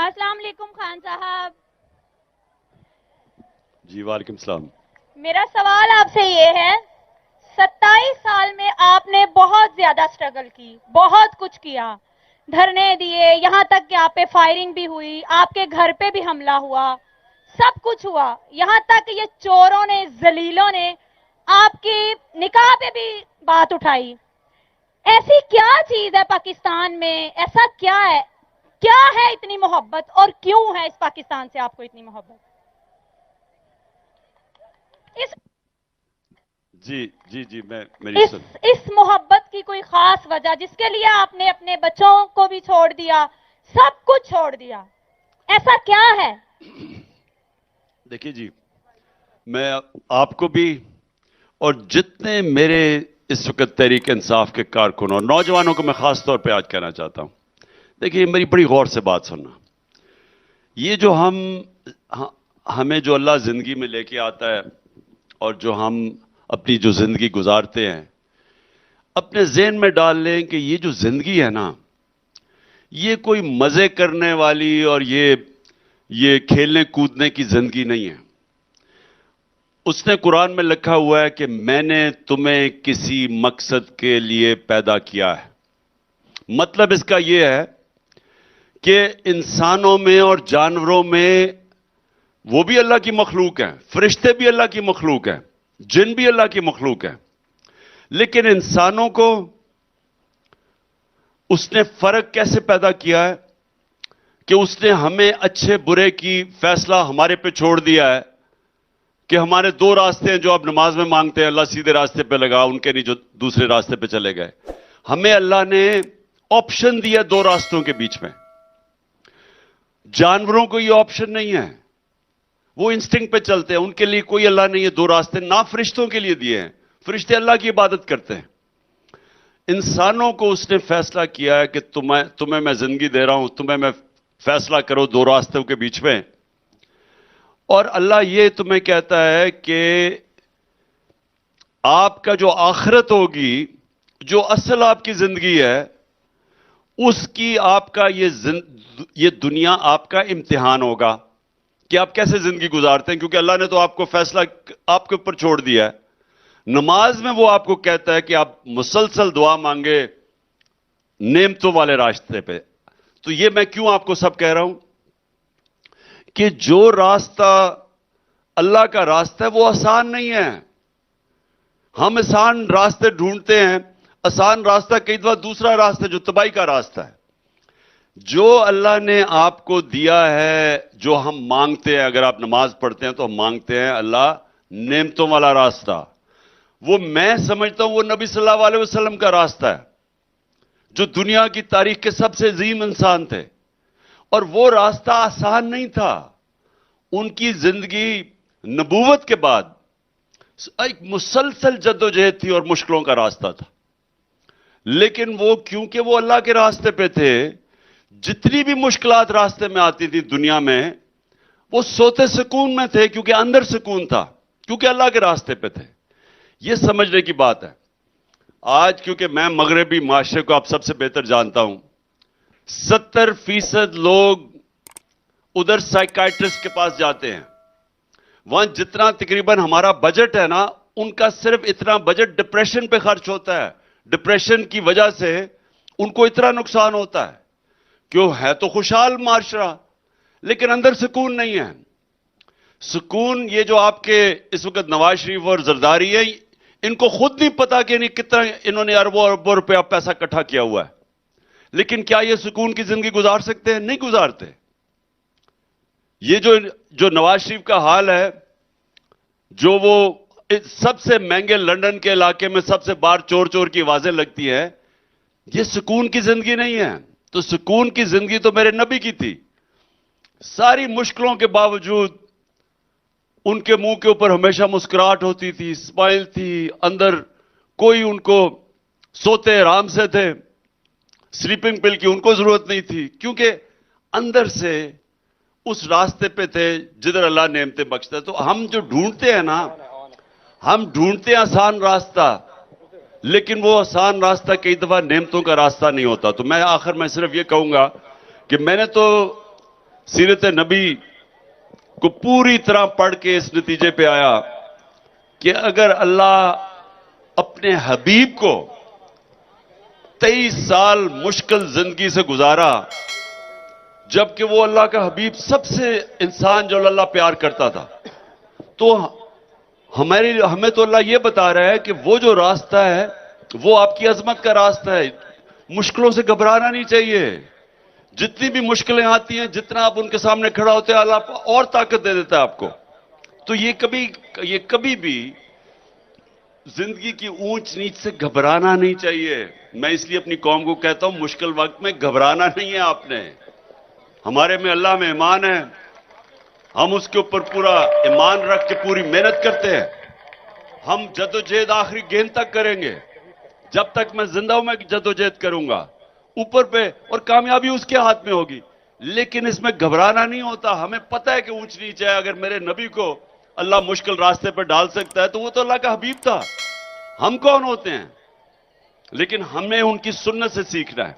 अस्सलाम वालेकुम खान साहब। जी वालेकुम सलाम। मेरा सवाल आपसे ये है, 27 साल में आपने बहुत ज्यादा स्ट्रगल की, बहुत कुछ किया, धरने दिए, यहाँ तक कि आप पे फायरिंग भी हुई, आपके घर पे भी हमला हुआ, सब कुछ हुआ, यहाँ तक ये चोरों ने, जलीलों ने आपकी निकाह पे भी बात उठाई। ऐसी क्या चीज है पाकिस्तान में, ऐसा क्या है इतनी मोहब्बत, और क्यों है इस पाकिस्तान से आपको इतनी मोहब्बत? इस जी जी जी मैं मेरी सुन इस मोहब्बत की कोई खास वजह जिसके लिए आपने अपने बच्चों को भी छोड़ दिया, सब कुछ छोड़ दिया, ऐसा क्या है? देखिए जी, मैं आपको भी और जितने मेरे इस वक्त तहरीक इंसाफ के कारकुन और नौजवानों को मैं खास तौर पे आज कहना चाहता हूं। देखिए, मेरी बड़ी गौर से बात सुनना। ये जो हमें जो अल्लाह जिंदगी में लेके आता है और जो हम अपनी जो जिंदगी गुजारते हैं, अपने ज़हन में डाल लें कि ये जो जिंदगी है ना, ये कोई मजे करने वाली और ये खेलने कूदने की जिंदगी नहीं है। उसने कुरान में लिखा हुआ है कि मैंने तुम्हें किसी मकसद के लिए पैदा किया है। मतलब इसका यह है कि इंसानों में और जानवरों में वो भी अल्लाह की मखलूक है, फरिश्ते भी अल्लाह की मखलूक है, जिन भी अल्लाह की मखलूक है, लेकिन इंसानों को उसने फर्क कैसे पैदा किया है कि उसने हमें अच्छे बुरे की फैसला हमारे पे छोड़ दिया है कि हमारे दो रास्ते हैं जो आप नमाज में मांगते हैं, अल्लाह सीधे रास्ते पे लगा, उनके नहीं जो दूसरे रास्ते पे चले गए। हमें अल्लाह ने ऑप्शन दिया दो रास्तों के बीच में। जानवरों को ये ऑप्शन नहीं है, वो इंस्टिंक्ट पे चलते हैं, उनके लिए कोई अल्लाह ने ये दो रास्ते ना फरिश्तों के लिए दिए हैं। फरिश्ते अल्लाह की इबादत करते हैं। इंसानों को उसने फैसला किया है कि तुम्हें मैं जिंदगी दे रहा हूं, तुम्हें मैं फैसला करो दो रास्तों के बीच में। और अल्लाह ये तुम्हें कहता है कि आपका जो आखिरत होगी, जो असल आपकी जिंदगी है, उसकी आपका ये दुनिया आपका इम्तिहान होगा कि आप कैसे जिंदगी गुजारते हैं, क्योंकि अल्लाह ने तो आपको फैसला आपके ऊपर छोड़ दिया है। नमाज में वो आपको कहता है कि आप मुसलसल दुआ मांगे नेमतों वाले रास्ते पे। तो ये मैं क्यों आपको सब कह रहा हूं कि जो रास्ता अल्लाह का रास्ता है वो आसान नहीं है। हम आसान रास्ते ढूंढते हैं, आसान रास्ता कई दफा दूसरा रास्ता जो तबाही का रास्ता है। जो अल्लाह ने आपको दिया है, जो हम मांगते हैं, अगर आप नमाज पढ़ते हैं तो हम मांगते हैं अल्लाह नेमतों वाला रास्ता, वो मैं समझता हूं वो नबी सल्लल्लाहु अलैहि वसल्लम का रास्ता है, जो दुनिया की तारीख के सबसे अजीम इंसान थे। और वो रास्ता आसान नहीं था। उनकी जिंदगी नबूवत के बाद एक मुसलसल जद्दोजहद थी और मुश्किलों का रास्ता था। लेकिन वो क्योंकि वो अल्लाह के रास्ते पे थे, जितनी भी मुश्किलात रास्ते में आती थी दुनिया में, वो सोते सुकून में थे, क्योंकि अंदर सुकून था, क्योंकि अल्लाह के रास्ते पे थे। ये समझने की बात है। आज क्योंकि मैं मगरबी माशरे को आप सबसे बेहतर जानता हूं, 70% लोग उधर साइकाइट्रिस्ट के पास जाते हैं। वहां जितना तकरीबन हमारा बजट है ना, उनका सिर्फ इतना बजट डिप्रेशन पे खर्च होता है। डिप्रेशन की वजह से उनको इतना नुकसान होता है। क्यों? है तो खुशहाल माशरा, लेकिन अंदर सुकून नहीं है। सुकून ये जो आपके इस वक्त नवाज शरीफ और जरदारी है, इनको खुद नहीं पता कि नहीं कितना इन्होंने अरबों अरबों रुपया पैसा इकट्ठा किया हुआ है, लेकिन क्या ये सुकून की जिंदगी गुजार सकते हैं? नहीं गुजारते। ये जो नवाज शरीफ का हाल है, जो वो सबसे महंगे लंदन के इलाके में सबसे बार चोर चोर की आवाजें लगती है, ये सुकून की जिंदगी नहीं है। तो सुकून की जिंदगी तो मेरे नबी की थी। सारी मुश्किलों के बावजूद उनके मुंह के ऊपर हमेशा मुस्कुराहट होती थी, स्माइल थी, अंदर कोई उनको सोते आराम से थे, स्लीपिंग पिल की उनको जरूरत नहीं थी, क्योंकि अंदर से उस रास्ते पे थे जिधर अल्लाह नेमतें बख्शता है। तो हम जो ढूंढते हैं ना, हम ढूंढते हैं आसान रास्ता, लेकिन वो आसान रास्ता कई दफा नेमतों का रास्ता नहीं होता। तो मैं आखिर में सिर्फ ये कहूंगा कि मैंने तो सीरत नबी को पूरी तरह पढ़ के इस नतीजे पे आया कि अगर अल्लाह अपने हबीब को 23 साल मुश्किल जिंदगी से गुजारा, जबकि वो अल्लाह का हबीब सबसे इंसान जो अल्लाह प्यार करता था, तो हमें तो अल्लाह ये बता रहा है कि वो जो रास्ता है वो आपकी अजमत का रास्ता है। मुश्किलों से घबराना नहीं चाहिए। जितनी भी मुश्किलें आती हैं, जितना आप उनके सामने खड़ा होते हैं, अल्लाह और ताकत दे देता है आपको। तो ये कभी भी जिंदगी की ऊंच नीच से घबराना नहीं चाहिए। मैं इसलिए अपनी कौम को कहता हूं, मुश्किल वक्त में घबराना नहीं है आपने। हमारे में अल्लाह में ईमान है, हम उसके ऊपर पूरा ईमान रख के पूरी मेहनत करते हैं। हम जद्दोजहद आखिरी गेंद तक करेंगे। जब तक मैं जिंदा हूं मैं जद्दोजहद करूंगा ऊपर पे, और कामयाबी उसके हाथ में होगी। लेकिन इसमें घबराना नहीं होता। हमें पता है कि ऊंच नीच है। अगर मेरे नबी को अल्लाह मुश्किल रास्ते पर डाल सकता है तो वो तो अल्लाह का हबीब था। हम कौन होते हैं? लेकिन हमें उनकी सुन्नत से सीखना है।